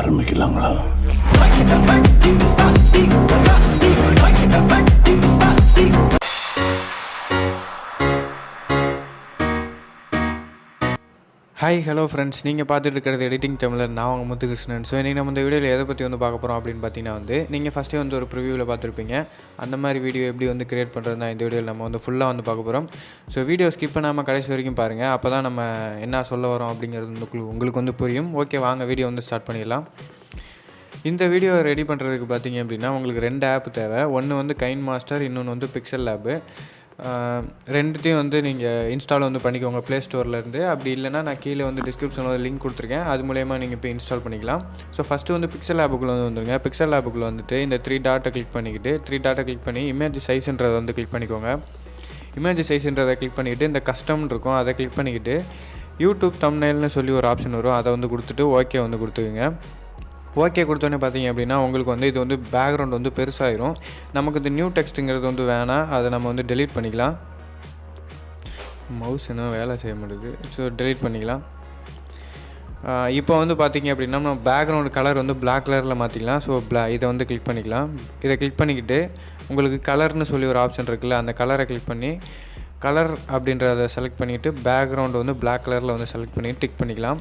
ஆரம்பிக்கலாங்களா? Hi hello friends, நீங்கள் பார்த்துட்டு இருக்கிறது எடிட்டிங் தமிழர். நான் உங்கள் முத்துகிருஷ்ணன். ஸோ இன்றைக்கி நம்ம இந்த வீடியோவில் எதை பற்றி பார்க்க போகிறோம் அப்படின்னு பார்த்தீங்கன்னா நீங்கள் ஃபஸ்ட்டே ஒரு ப்ரிவியூவில் பார்த்துருப்பீங்க. அந்த மாதிரி வீடியோ எப்படி கிரியேட் பண்ணுறது தான் இந்த வீடியோவில் நம்ம ஃபுல்லாக பார்க்க போகிறோம். ஸோ வீடியோ ஸ்கிப் பண்ணாமல் கடைசி வரைக்கும் பாருங்கள். அப்போ தான் நம்ம என்ன சொல்ல வரோம் அப்படிங்கிறது உங்களுக்கு புரியும். ஓகே, வாங்க வீடியோ ஸ்டார்ட் பண்ணிடலாம். இந்த வீடியோ ரெடி பண்ணுறதுக்கு பார்த்தீங்க அப்படின்னா உங்களுக்கு 2 ஆப் தேவை. ஒன்று KineMaster, இன்னொன்று பிக்சல் லேபு. ரெண்டுத்தையும் நீங்கள் இன்ஸ்டால் பண்ணிக்கோங்க ப்ளே ஸ்டோர்லேருந்து. அப்படி இல்லைனா நான் கீழே டிஸ்கிரிப்ஷனில் லிங்க் கொடுத்துருக்கேன். அது மூலயமா நீங்கள் இப்போ இன்ஸ்டால் பண்ணிக்கலாம். ஸோ ஃபஸ்ட்டு பிக்சல் ஆப்புக்குள்ளே வந்துருங்க. பிக்சல் ஆப்புக்குள்ளே இந்த 3 டாட்டை கிளிக் பண்ணிக்கிட்டு 3 டாட்டை கிளிக் பண்ணி இமேஜ் சைஸ்ன்றதை கிளிக் பண்ணிக்கோங்க. இமேஜ் சைஸ்ன்றதை கிளிக் பண்ணிக்கிட்டு இந்த கஸ்டம்னு இருக்கும், அதை கிளிக் பண்ணிக்கிட்டு யூடியூப் தம்ப்நெயில்னு சொல்லி ஒரு ஆப்ஷன் வரும், அதை கொடுத்துட்டு ஓகே கொடுத்துக்குங்க. ஓகே கொடுத்தோன்னே பார்த்தீங்க அப்படின்னா உங்களுக்கு இது பேக்ரவுண்ட் பெருசாகிடும். நமக்கு இந்த நியூ டெக்ஸ்ட்டுங்கிறது வேணாம், அதை நம்ம டெலீட் பண்ணிக்கலாம். மவுஸ் என்ன வேலை செய்ய மாட்டேங்குது, ஸோ டெலீட் பண்ணிக்கலாம். இப்போ பார்த்தீங்க அப்படின்னா நம்ம பேக்ரவுண்ட் கலர் பிளாக் கலரில் மாற்றிக்கலாம். ஸோ இதை கிளிக் பண்ணிக்கலாம். இதை கிளிக் பண்ணிக்கிட்டு உங்களுக்கு கலர்னு சொல்லி ஒரு ஆப்ஷன் இருக்குல்ல, அந்த கலரை கிளிக் பண்ணி கலர் அப்படின்றத செலக்ட் பண்ணிவிட்டு பேக்ரவுண்டு பிளாக் கலரில் செலக்ட் பண்ணி டிக் பண்ணிக்கலாம்.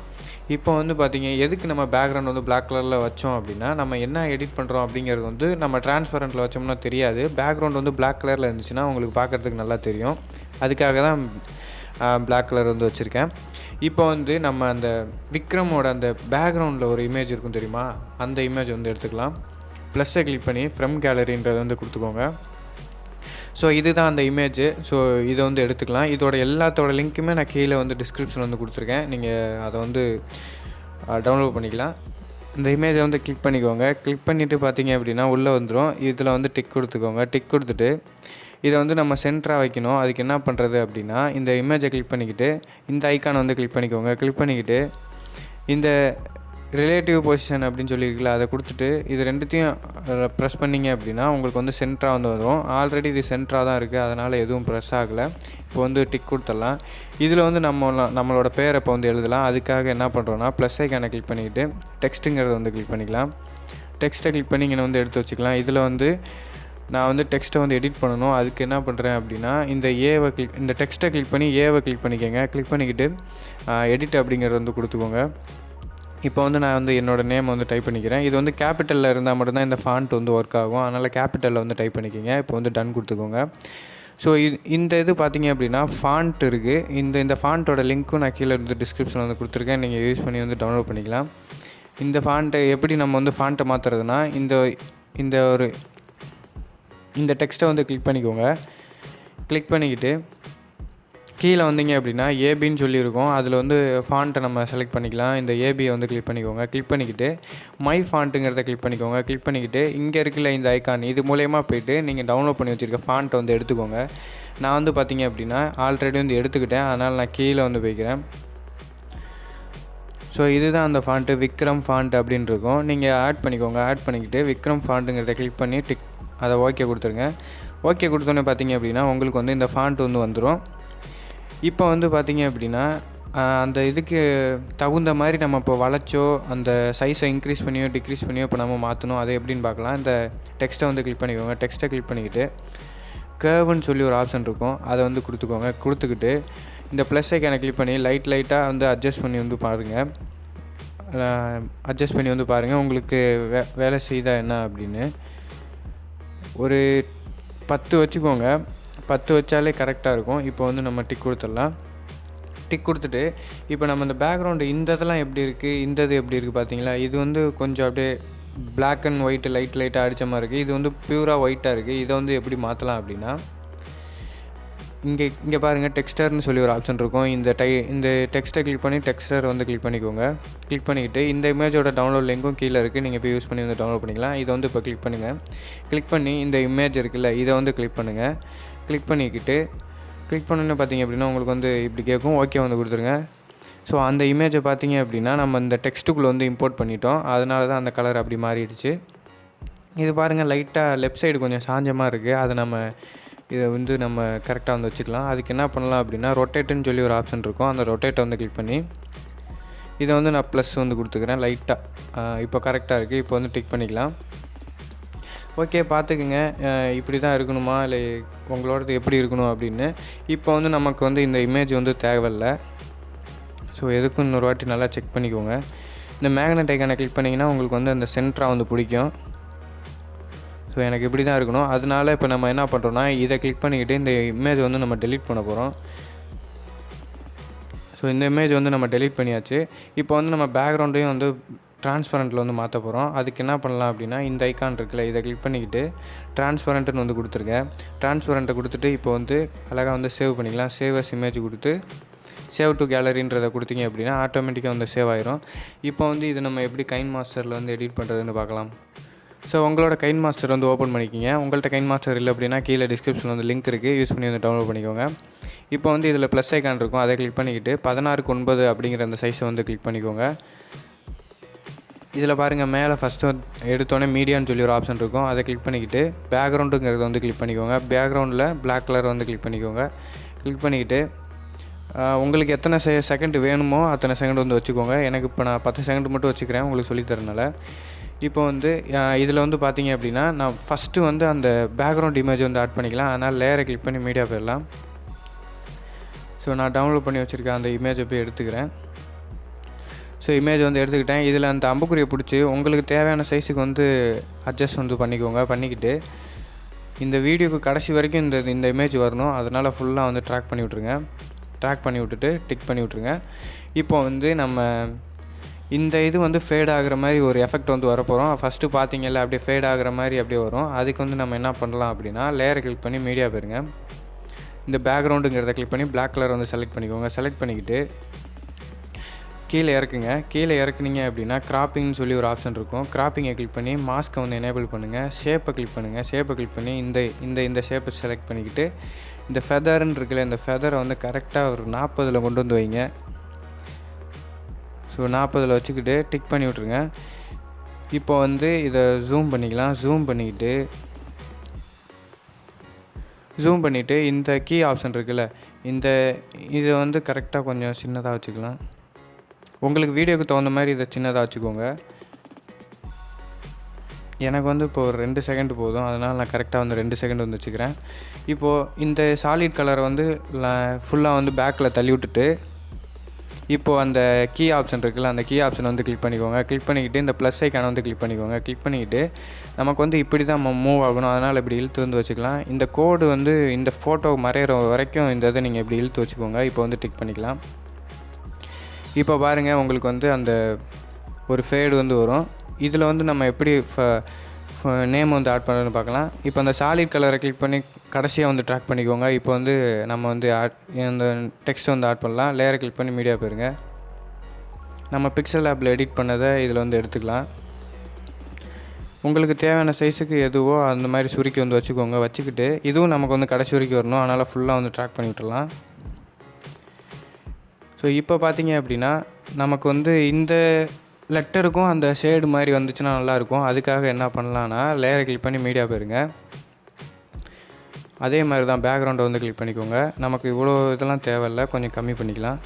இப்போ பார்த்தீங்க எதுக்கு நம்ம பேக்ரவுண்ட் பிளாக் கலரில் வச்சோம் அப்படின்னா, நம்ம என்ன எடிட் பண்ணுறோம் அப்படிங்கிறது நம்ம டிரான்ஸ்பரண்ட்டில் வச்சோம்னா தெரியாது. பேக்ரவுண்ட் பிளாக் கலரில் இருந்துச்சுன்னா உங்களுக்கு பார்க்குறதுக்கு நல்லா தெரியும். அதுக்காக தான் பிளாக் கலர் வச்சுருக்கேன். இப்போ நம்ம அந்த விக்ரமோட அந்த பேக்ரவுண்டில் ஒரு இமேஜ் இருக்கும் தெரியுமா, அந்த இமேஜ் எடுத்துக்கலாம். ப்ளஸ்ஸை கிளிக் பண்ணி ஃப்ரம் கேலரின்றதை கொடுத்துக்கோங்க. ஸோ இதுதான் அந்த இமேஜு. ஸோ இதை எடுத்துக்கலாம். இதோட எல்லாத்தோட லிங்க்குமே நான் கீழே டிஸ்கிரிப்ஷன் கொடுத்துருக்கேன். நீங்கள் அதை டவுன்லோட் பண்ணிக்கலாம். இந்த இமேஜை கிளிக் பண்ணிக்கோங்க. கிளிக் பண்ணிவிட்டு பார்த்தீங்க அப்படின்னா உள்ளே வந்துடும். இதில் டிக் கொடுத்துக்கோங்க. டிக் கொடுத்துட்டு இதை நம்ம சென்டராக வைக்கணும். அதுக்கு என்ன பண்ணுறது அப்படின்னா, இந்த இமேஜை கிளிக் பண்ணிக்கிட்டு இந்த ஐக்கானை கிளிக் பண்ணிக்கோங்க. கிளிக் பண்ணிக்கிட்டு இந்த ரிலேட்டிவ் பொசிஷன் அப்படின்னு சொல்லியிருக்கல, அதை கொடுத்துட்டு இது ரெண்டுத்தையும் ப்ரெஸ் பண்ணிங்க அப்படின்னா உங்களுக்கு சென்டராக வரும். ஆல்ரெடி இது சென்டராக தான் இருக்குது, அதனால் எதுவும் ப்ரெஸ் ஆகலை. இப்போ டிக் கொடுத்துடலாம். இதில் நம்மளோட பேரை இப்போ எழுதலாம். அதுக்காக என்ன பண்ணுறோன்னா ப்ளஸ் ஐக்கானை கிளிக் பண்ணிக்கிட்டு டெக்ஸ்ட்டுங்கிறத கிளிக் பண்ணிக்கலாம். டெக்ஸ்ட்டை கிளிக் பண்ணி இங்கே எடுத்து வச்சுக்கலாம். இதில் நான் டெக்ஸ்ட்டை எடிட் பண்ணணும். அதுக்கு என்ன பண்ணுறேன் அப்படின்னா இந்த டெக்ஸ்ட்டை கிளிக் பண்ணி ஏவை கிளிக் பண்ணிக்கோங்க. கிளிக் பண்ணிக்கிட்டு எடிட் அப்படிங்கிறத கொடுத்துக்கோங்க. இப்போ நான் என்னோடய நேம் டைப் பண்ணிக்கிறேன். இது கேபிட்டலில் இருந்தால் மட்டும்தான் இந்த ஃபாண்ட் ஒர்க் ஆகும். அதனால் கேபிட்டலில் டைப் பண்ணிக்கோங்க. இப்போ டன் கொடுத்துக்கோங்க. ஸோ இந்த இது பார்த்தீங்க அப்படின்னா ஃபாண்ட் இருக்குது. இந்த ஃபாண்ட்டோட லிங்க்கும் நான் கீழே டிஸ்கிரிப்ஷனில் கொடுத்துருக்கேன். நீங்கள் யூஸ் பண்ணி டவுன்லோட் பண்ணிக்கலாம். இந்த ஃபாண்ட்டை எப்படி நம்ம ஃபாண்ட்டை மாற்றுறதுனா இந்த டெக்ஸ்ட்டை கிளிக் பண்ணிக்கோங்க. கிளிக் பண்ணிக்கிட்டு கீழே வந்தீங்க அப்படின்னா ஏபின்னு சொல்லியிருக்கோம். அதில் ஃபாண்ட்டை நம்ம செலக்ட் பண்ணிக்கலாம். இந்த ஏபியை கிளிக் பண்ணிக்கோங்க. கிளிக் பண்ணிக்கிட்டு மை ஃபாண்ட்டுங்கிறத கிளிக் பண்ணிக்கோங்க. கிளிக் பண்ணிக்கிட்டு இங்கே இருக்குல்ல இந்த ஐக்கான், இது மூலயமா போய்ட்டு நீங்கள் டவுன்லோட் பண்ணி வச்சுருக்க ஃபாண்ட்டை எடுத்துக்கோங்க. நான் பார்த்தீங்க அப்படின்னா ஆல்ரெடி எடுத்துக்கிட்டேன், அதனால் நான் கீழே போய்க்கிறேன். ஸோ இதுதான் அந்த ஃபாண்ட்டு, விக்ரம் ஃபாண்ட் அப்படின்னு இருக்கும். நீங்கள் ஆட் பண்ணிக்கோங்க. ஆட் பண்ணிக்கிட்டு விக்ரம் ஃபாண்ட்டுங்கிறத கிளிக் பண்ணி அதை ஓகே கொடுத்துருங்க. ஓகே கொடுத்தோன்னே பார்த்தீங்க அப்படின்னா உங்களுக்கு இந்த ஃபாண்ட் வந்துடும். இப்போ பார்த்தீங்க அப்படின்னா அந்த இதுக்கு தகுந்த மாதிரி நம்ம இப்போ வளைச்சோ அந்த சைஸை இன்க்ரீஸ் பண்ணியோ டிக்ரீஸ் பண்ணியோ இப்போ நம்ம மாற்றணும். அது எப்படின்னு பார்க்கலாம். இந்த டெக்ஸ்ட்டை கிளிக் பண்ணிக்கோங்க. டெக்ஸ்ட்டை கிளிக் பண்ணிக்கிட்டு கர்வ்னு சொல்லி ஒரு ஆப்ஷன் இருக்கும், அதை கொடுத்துக்கோங்க. கொடுத்துக்கிட்டு இந்த ப்ளஸ் ஐக்கானை கிளிக் பண்ணி லைட்டாக அட்ஜஸ்ட் பண்ணி பாருங்கள். அட்ஜஸ்ட் பண்ணி பாருங்கள் உங்களுக்கு வேலை செய்தா என்ன அப்படின்னு. ஒரு 10 வச்சுக்கோங்க. 10 வச்சாலே கரெக்டாக இருக்கும். இப்போ நம்ம டிக் கொடுத்துடலாம். டிக் கொடுத்துட்டு இப்போ நம்ம இந்த பேக்ரவுண்டு இந்த இதெல்லாம் எப்படி இருக்குது, இந்த இது எப்படி இருக்குது பார்த்தீங்களா. இது கொஞ்சம் அப்படியே பிளாக் அண்ட் ஒயிட் லைட்டாக அடித்த மாதிரி இருக்குது. இது பியூராக ஒயிட்டாக இருக்குது. இதை எப்படி மாற்றலாம் அப்படின்னா, இங்கே பாருங்கள் டெக்ஸ்டர்னு சொல்லி ஒரு ஆப்ஷன் இருக்கும். இந்த டெக்ஸ்ட்டை கிளிக் பண்ணி டெக்ஸ்டர் கிளிக் பண்ணிக்கோங்க. கிளிக் பண்ணிக்கிட்டு இந்த இமேஜோட டவுன்லோட் லிங்க்கும் கீழே இருக்குது, நீங்கள் இப்போ யூஸ் பண்ணி டவுன்லோட் பண்ணிக்கலாம். இதை இப்போ கிளிக் பண்ணுங்கள். கிளிக் பண்ணி இந்த இமேஜ் இருக்குல்ல, இதை கிளிக் பண்ணுங்கள். கிளிக் பண்ணிக்கிட்டு கிளிக் பண்ணணுன்னு பார்த்தீங்க அப்படின்னா உங்களுக்கு இப்படி கேட்கும். ஓகே கொடுத்துருங்க. ஸோ அந்த இமேஜை பார்த்தீங்க அப்படின்னா நம்ம இந்த டெக்ஸ்ட்டுக்குள்ளே இம்போர்ட் பண்ணிட்டோம். அதனால தான் அந்த கலர் அப்படி மாறிடுச்சு. இது பாருங்கள் லைட்டாக லெஃப்ட் சைடு கொஞ்சம் சாஞ்சமாக இருக்குது. அதை இதை நம்ம கரெக்டாக வச்சுக்கலாம். அதுக்கு என்ன பண்ணலாம் அப்படின்னா ரொட்டேட்டுன்னு சொல்லி ஒரு ஆப்ஷன் இருக்கும். அந்த ரொட்டேட்டை கிளிக் பண்ணி இதை வந்து நான் ப்ளஸ் வந்து கொடுத்துக்கிறேன் லைட்டாக. இப்போ கரெக்டாக இருக்குது. இப்போ வந்து டிக் பண்ணிக்கலாம். ஓகே, பார்த்துக்குங்க. இப்படி தான் இருக்கணுமா இல்லை உங்களோடது எப்படி இருக்கணும் அப்படின்னு. இப்போ வந்து நமக்கு வந்து இந்த இமேஜ் வந்து தேவையில்லை. ஸோ எதுக்கும் இன்னொரு வாட்டி நல்லா செக் பண்ணிக்கோங்க. இந்த மேக்னெட் ஐக்கானை கிளிக் பண்ணிங்கன்னா உங்களுக்கு வந்து அந்த சென்டராக வந்து பிடிக்கும். ஸோ எனக்கு இப்படி தான் இருக்கணும். அதனால இப்போ நம்ம என்ன பண்ணுறோன்னா இதை கிளிக் பண்ணிக்கிட்டு இந்த இமேஜ் வந்து நம்ம டெலீட் பண்ண போகிறோம். ஸோ இந்த இமேஜ் வந்து நம்ம டெலீட் பண்ணியாச்சு. இப்போ வந்து நம்ம பேக்ரவுண்டையும் வந்து ட்ரான்ஸ்பரண்ட்டில் வந்து மாற்ற போகிறோம். அதுக்கு என்ன பண்ணலாம் அப்படின்னா இந்த ஐக்கான் இருக்குல்ல, இதை கிளிக் பண்ணிக்கிட்டு ட்ரான்ஸ்பரண்ட்டுன்னு வந்து கொடுத்துருக்கேன். ட்ரான்ஸ்பரண்ட்டை கொடுத்துட்டு இப்போ வந்து அழகாக வந்து சேவ் பண்ணிக்கலாம். சேவ் அஸ் இமேஜ் கொடுத்து சேவ் டு கேலரின்றதை கொடுத்தீங்க அப்படின்னா ஆட்டோமேட்டிக்காக வந்து சேவ் ஆயிரும். இப்போ வந்து இது நம்ம எப்படி KineMasterல வந்து எடிட் பண்ணுறதுன்னு பார்க்கலாம். ஸோ உங்களோட KineMaster வந்து ஓப்பன் பண்ணிக்கிங்க. உங்கள்கிட்ட KineMaster இல்லை அப்படின்னா கீழே டிஸ்கிரிப்ஷன் வந்து லிங்க் இருக்குது, யூஸ் பண்ணி வந்து டவுன்லோட் பண்ணிக்கோங்க. இப்போ வந்து இதில் ப்ளஸ் ஐக்கான் இருக்கும், அதை கிளிக் பண்ணிக்கிட்டு 16:9 அப்படிங்கிற அந்த சைஸை வந்து கிளிக் பண்ணிக்கோங்க. இதில் பாருங்கள், மேலே ஃபஸ்ட்டு எடுத்தோடனே மீடியான்னு சொல்லி ஒரு ஆப்ஷன் இருக்கும், அதை கிளிக் பண்ணிக்கிட்டு பேக்ரவுண்டுங்கிறத வந்து கிளிக் பண்ணிக்கோங்க. பேக்ரவுண்டில் பிளாக் கலர் வந்து கிளிக் பண்ணிக்கோங்க. கிளிக் பண்ணிக்கிட்டு உங்களுக்கு எத்தனை செகண்ட் வேணுமோ அத்தனை செகண்ட் வந்து வச்சுக்கோங்க. எனக்கு இப்போ நான் 10 செகண்ட் மட்டும் வச்சுக்கிறேன் உங்களுக்கு சொல்லித்தரனால. இப்போ வந்து இதில் வந்து பார்த்தீங்க அப்படின்னா நான் ஃபஸ்ட்டு வந்து அந்த பேக்ரவுண்ட் இமேஜ் வந்து ஆட் பண்ணிக்கலாம். அதனால் லேயரை கிளிக் பண்ணி மீடியா போயிடலாம். ஸோ நான் டவுன்லோட் பண்ணி வச்சுருக்கேன் அந்த இமேஜை போய் எடுத்துக்கிறேன். ஸோ இமேஜ் வந்து எடுத்துக்கிட்டேன். இதில் அந்த அம்புக்குறியை பிடிச்சி உங்களுக்கு தேவையான சைஸுக்கு வந்து அட்ஜஸ்ட் வந்து பண்ணிக்கோங்க. பண்ணிக்கிட்டு இந்த வீடியோக்கு கடைசி வரைக்கும் இந்த இமேஜ் வரணும். அதனால் ஃபுல்லாக வந்து ட்ராக் பண்ணி விட்ருங்க. ட்ராக் பண்ணி விட்டுட்டு டிக் பண்ணி விட்ருங்க. இப்போ வந்து நம்ம இந்த இது வந்து ஃபேட் ஆகிற மாதிரி ஒரு எஃபெக்ட் வந்து வரப்போகிறோம். ஃபஸ்ட்டு பார்த்தீங்கல்ல, அப்படியே ஃபேட் ஆகிற மாதிரி அப்படியே வரும். அதுக்கு வந்து நம்ம என்ன பண்ணலாம் அப்படின்னா லேயரை கிளிக் பண்ணி மீடியா போயிருங்க. இந்த பேக்ரவுண்டுங்கிறத கிளிக் பண்ணி பிளாக் கலர் வந்து செலக்ட் பண்ணிக்கோங்க. செலக்ட் பண்ணிக்கிட்டு கீழே இறக்குங்க. கீழே இறக்குனீங்க அப்படின்னா கிராப்பிங்னு சொல்லி ஒரு ஆப்ஷன் இருக்கும். கிராப்பிங்கை கிளிக் பண்ணி மாஸ்க்கை வந்து எனேபிள் பண்ணுங்கள். ஷேப்பை கிளிக் பண்ணுங்கள். ஷேப்பை கிளிக் பண்ணி இந்த ஷேப்பை செலக்ட் பண்ணிக்கிட்டு இந்த ஃபெதர்ன்னு இருக்குல்ல, இந்த ஃபெதரை வந்து கரெக்டாக ஒரு 40 கொண்டு வந்து வைங்க. ஸோ 40 வச்சுக்கிட்டு டிக் பண்ணி விட்ருங்க. இப்போ வந்து இதை ஜூம் பண்ணிக்கலாம். ஜூம் பண்ணிவிட்டு இந்த கீ ஆப்ஷன் இருக்குல்ல, இதை வந்து கரெக்டாக கொஞ்சம் சின்னதாக வச்சுக்கலாம். உங்களுக்கு வீடியோக்கு தகுந்த மாதிரி இதை சின்னதாக வச்சுக்கோங்க. எனக்கு வந்து இப்போ ஒரு 2 செகண்ட் போதும், அதனால் நான் கரெக்டாக வந்து 2 செகண்ட் வந்து வச்சுக்கிறேன். இப்போது இந்த சாலிட் கலரை வந்து ஃபுல்லாக வந்து பேக்கில் தள்ளி விட்டுட்டு இப்போது அந்த கீ ஆப்ஷன் இருக்குல்ல, அந்த கீ ஆப்ஷன் வந்து கிளிக் பண்ணிக்கோங்க. கிளிக் பண்ணிக்கிட்டு இந்த ப்ளஸ் ஐக்கானை வந்து கிளிக் பண்ணிக்கோங்க. கிளிக் பண்ணிக்கிட்டு நமக்கு வந்து இப்படி தான் மூவ் ஆகணும். அதனால் இப்படி இழுத்து வந்து வச்சுக்கலாம். இந்த கோடு வந்து இந்த ஃபோட்டோ மறையிற வரைக்கும் இந்த இதை நீங்கள் இப்படி இழுத்து வச்சுக்கோங்க. இப்போ வந்து டிக் பண்ணிக்கலாம். இப்போ பாருங்கள், உங்களுக்கு வந்து அந்த ஒரு ஃபேடு வந்து வரும். இதில் வந்து நம்ம எப்படி நேம் வந்து ஆட் பண்ணுறதுன்னு பார்க்கலாம். இப்போ அந்த சாலிட் கலரை கிளிக் பண்ணி கடைசியாக வந்து ட்ராக் பண்ணிக்கோங்க. இப்போ வந்து நம்ம வந்து இந்த டெக்ஸ்ட் வந்து ஆட் பண்ணலாம். லேயரை கிளிக் பண்ணி மீடியா போயிருங்க. நம்ம பிக்சல் ஆப்பில் எடிட் பண்ணதை இதில் வந்து எடுத்துக்கலாம். உங்களுக்கு தேவையான சைஸுக்கு எதுவோ அந்த மாதிரி சுருக்கி வந்து வச்சுக்கோங்க. வச்சுக்கிட்டு இதுவும் நமக்கு வந்து கடைசி வரைக்கும் வரணும். அதனால் ஃபுல்லாக வந்து ட்ராக் பண்ணி விட்டுடலாம். ஸோ இப்போ பார்த்தீங்க அப்படின்னா நமக்கு வந்து இந்த லெட்டருக்கும் அந்த ஷேடு மாதிரி வந்துச்சுன்னா நல்லாயிருக்கும். அதுக்காக என்ன பண்ணலான்னா லேயரை கிளிக் பண்ணி மீடியா போயிருங்க. அதே மாதிரி தான் பேக்ரவுண்டை வந்து கிளிக் பண்ணிக்கோங்க. நமக்கு இவ்வளோ இதெல்லாம் தேவையில்லை, கொஞ்சம் கம்மி பண்ணிக்கலாம்.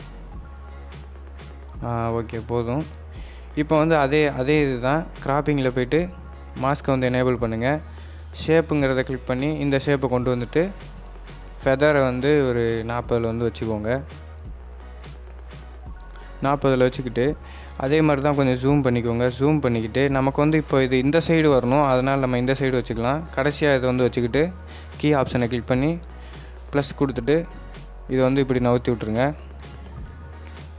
ஓகே, போதும். இப்போ வந்து அதே இது தான் கிராப்பிங்கில் போய்ட்டு மாஸ்க்கை வந்து எனேபிள் பண்ணுங்கள். ஷேப்புங்கிறத கிளிக் பண்ணி இந்த ஷேப்பை கொண்டு வந்துட்டு ஃபெதரை வந்து ஒரு 40 வந்து வச்சுக்கோங்க. 40 வச்சுக்கிட்டு அதே மாதிரி தான் கொஞ்சம் ஜூம் பண்ணிக்கோங்க. ஜூம் பண்ணிக்கிட்டு நமக்கு வந்து இப்போ இது இந்த சைடு வரணும், அதனால் நம்ம இந்த சைடு வச்சுக்கலாம். கடைசியாக இதை வந்து வச்சுக்கிட்டு கீ ஆப்ஷனை கிளிக் பண்ணி ப்ளஸ் கொடுத்துட்டு இதை வந்து இப்படி நவுத்தி விட்ருங்க.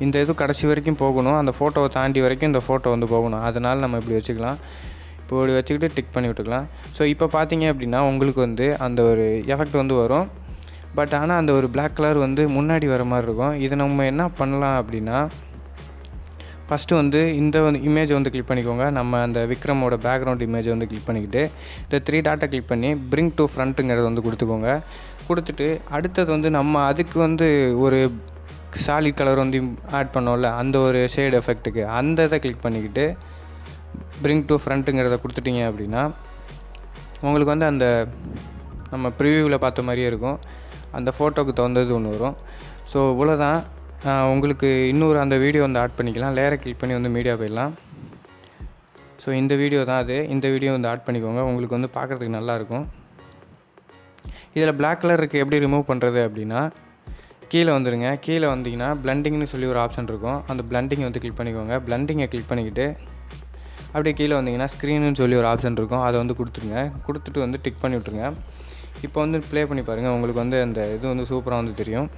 இந்த இது கடைசி வரைக்கும் போகணும். அந்த ஃபோட்டோவை தாண்டி வரைக்கும் இந்த ஃபோட்டோ வந்து போகணும். அதனால் நம்ம இப்படி வச்சுக்கலாம். இப்போ இப்படி வச்சுக்கிட்டு டிக் பண்ணி விட்டுக்கலாம். ஸோ இப்போ பார்த்தீங்க அப்படின்னா உங்களுக்கு வந்து அந்த ஒரு எஃபெக்ட் வந்து வரும். பட் ஆனால் அந்த ஒரு பிளாக் கலர் வந்து முன்னாடி வர மாதிரி இருக்கும். இதை நம்ம என்ன பண்ணலாம் அப்படின்னா ஃபஸ்ட்டு வந்து இந்த இமேஜை வந்து கிளிக் பண்ணிக்கோங்க. நம்ம அந்த விக்ரமோட பேக்ரவுண்ட் இமேஜை வந்து கிளிக் பண்ணிக்கிட்டு இந்த 3 டாட்டை கிளிக் பண்ணி பிரிங் டு ஃப்ரண்ட்டுங்கிறத வந்து கொடுத்துக்கோங்க. கொடுத்துட்டு அடுத்தது வந்து நம்ம அதுக்கு வந்து ஒரு சாலிட் கலர் வந்து ஆட் பண்ணோம்ல, அந்த ஒரு ஷேட் எஃபெக்ட்டுக்கு அந்த இதை கிளிக் பண்ணிக்கிட்டு பிரிங் டு ஃப்ரண்ட்டுங்கிறத கொடுத்துட்டிங்க அப்படின்னா உங்களுக்கு வந்து அந்த நம்ம ப்ரிவியூவில் பார்த்த மாதிரியே இருக்கும். அந்த ஃபோட்டோவுக்கு தகுந்தது ஒன்று வரும். ஸோ இவ்வளோதான். உங்களுக்கு இன்னொரு அந்த வீடியோ வந்து ஆட் பண்ணிக்கலாம். லேயரை கிளிக் பண்ணி வந்து மீடியா போயிடலாம். ஸோ இந்த வீடியோ தான் அது. இந்த வீடியோ வந்து ஆட் பண்ணிக்கோங்க. உங்களுக்கு வந்து பார்க்குறதுக்கு நல்லாயிருக்கும். இதில் பிளாக் கலர் இருக்குது, எப்படி ரிமூவ் பண்ணுறது அப்படின்னா கீழே வந்துடுங்க. கீழே வந்தீங்கன்னா பிளண்டிங்னு சொல்லி ஒரு ஆப்ஷன் இருக்கும். அந்த பிளண்டிங்கை வந்து கிளிக் பண்ணிக்கோங்க. பிளண்டிங்கை கிளிக் பண்ணிக்கிட்டு அப்படியே கீழே வந்தீங்கன்னா ஸ்க்ரீனுன்னு சொல்லி ஒரு ஆப்ஷன் இருக்கும். அதை வந்து கொடுத்துருங்க. கொடுத்துட்டு வந்து டிக் பண்ணி விட்ருங்க. இப்போ வந்து ப்ளே பண்ணி பாருங்கள். உங்களுக்கு வந்து அந்த இது வந்து சூப்பராக வந்து தெரியும்.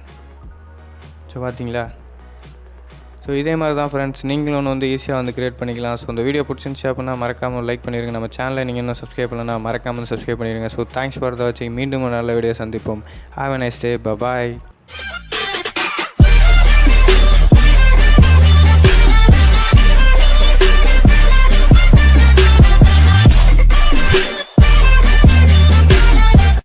ஸோ பார்த்தீங்களா? ஸோ இதே மாதிரி தான் ஃப்ரெண்ட்ஸ், நீங்களும் ஒன்று வந்து ஈஸியாக வந்து க்ரியேட் பண்ணிக்கலாம். ஸோ இந்த வீடியோ பிடிச்சிருந்துச்சு அப்படின்னா மறக்காமல் லைக் பண்ணிடுங்க. நம்ம சேனலை நீங்கள் இன்னும் சப்ஸ்கிரைப் பண்ணலன்னா மறக்காமல் சப்ஸ்கிரைப் பண்ணிடுங்க. ஸோ தேங்க்ஸ் ஃபார் த வாட்சிங். மீண்டும் ஒரு நல்ல வீடியோ சந்திப்போம். Have a nice day. Bye bye.